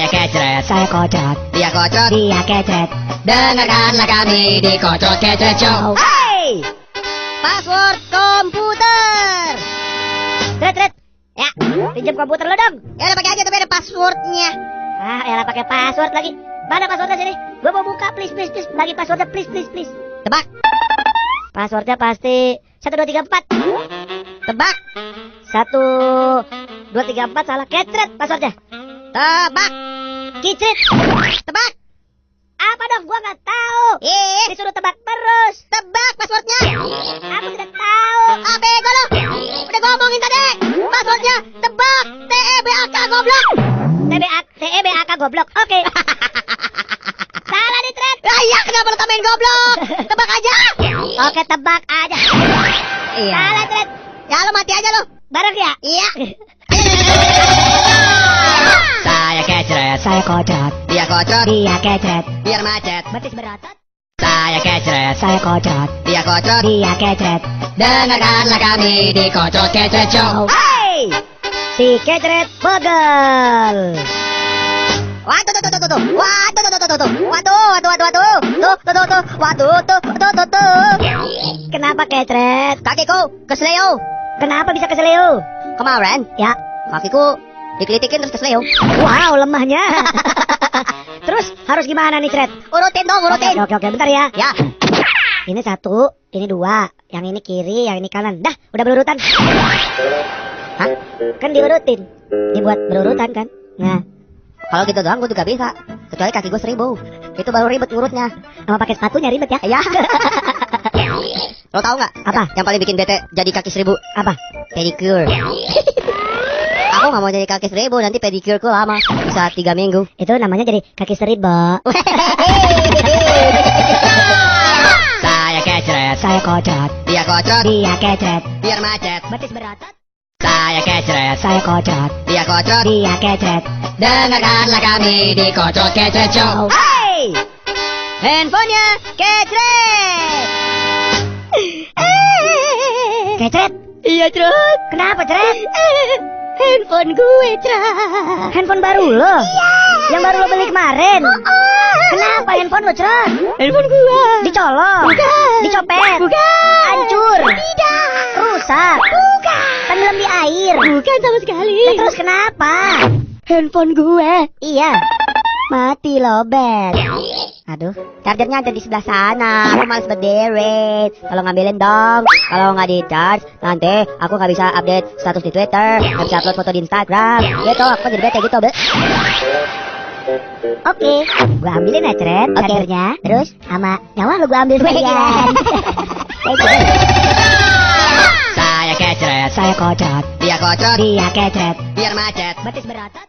Saya kecret, Saya kocot, dia kocot, dia kecret. dengarkanlah kami di Kocot Kecret Show. Hey! Password komputer. Tret. Ya, pinjam komputer lo dong. Ya udah pakai aja tapi ada passwordnya. Ah, elah pakai password lagi. Mana passwordnya sini? Gua mau buka, please. Lagi passwordnya, please. Tebak, Passwordnya pasti 1 2 3 4. tebak, 1 2 3 4 salah. Kecret passwordnya. tebak, Kicret. tebak. Apa dong? Gua nggak tahu. Disuruh tebak terus. Tebak passwordnya. Aku tidak tahu. Bego lo. Udah ngomongin tadi. Passwordnya tebak. TEBAK goblok. TEBAK goblok. Oke. Salah nih, Tret. Iya, kenapa lo tambahin goblok? Tebak aja. Oke, tebak aja. Iya. Salah, Tret. Ya lo mati aja lo. Bareng ya? Iya. Saya kecret, Saya kocot, dia kocot, dia kecret. biar macet. Betis berotot. Saya kecret, Saya kocot, dia kocot, dia kecret. dengarkanlah kami di Kocot Kecret Show. Hey! Si kecret pegel. Waduh, tuh. Waduh. Kenapa kecret? Kakiku kesleo. Kenapa bisa keseleo? Kemarin, Ya. kakiku dikelitikin terus kesleo. Wow, lemahnya. Terus harus gimana nih, Cret? Urutin dong, urutin. Oke, bentar ya. Ya, Ini 1, ini 2, yang ini kiri, yang ini kanan. Dah, udah berurutan. hah? Kan diurutin. Dibuat berurutan kan? Nah, Kalau gitu doang gue juga bisa. Kecuali kaki gue 1000. Itu baru ribet ngurutnya. sama pakai sepatunya ribet ya. Ya. Lo tau nggak? Apa? Yang paling bikin bete jadi kaki 1000? Apa? Pedicure. Aku nggak mau jadi kaki 1000, nanti pedicureku lama. Bisa 3 minggu. Itu namanya jadi kaki seribu. Saya kecret, Saya kocot, dia kocot, dia kecret. biar macet. Betis berotot. Saya kecret, Saya kocot, dia kocot, dia kecret. dengarkanlah kami di Kocot Kecret Show. Hey! Handphonenya kecret. Kecret? Iya, Cret. Kenapa, Cret? Handphone gue, Cret. Handphone baru lo? Iya. Yang baru lo beli kemarin? Kenapa handphone lo, Cret? Handphone gue. Dicolong? Bukan. Dicopet? Bukan. Hancur? Tidak. Rusak? Bukan. Tenggelam di air? Bukan sama sekali. Ya, terus kenapa? Handphone gue. Iya. Mati lobet. Aduh, chargernya ada di sebelah sana. Aku males berderet. Kalau ngambilin dong. Kalau nggak di charge, nanti aku nggak bisa update status di Twitter, nggak bisa upload foto di Instagram. Gitu, aku jadi bete gitu, Be. Oke. Gua ambilin ya, Cret, Oke. chargernya. Terus? Sama nyawa lo gua ambil sekalian. Saya kecret, Saya kocot, dia kocot, dia kecret. biar macet. Betis berotot.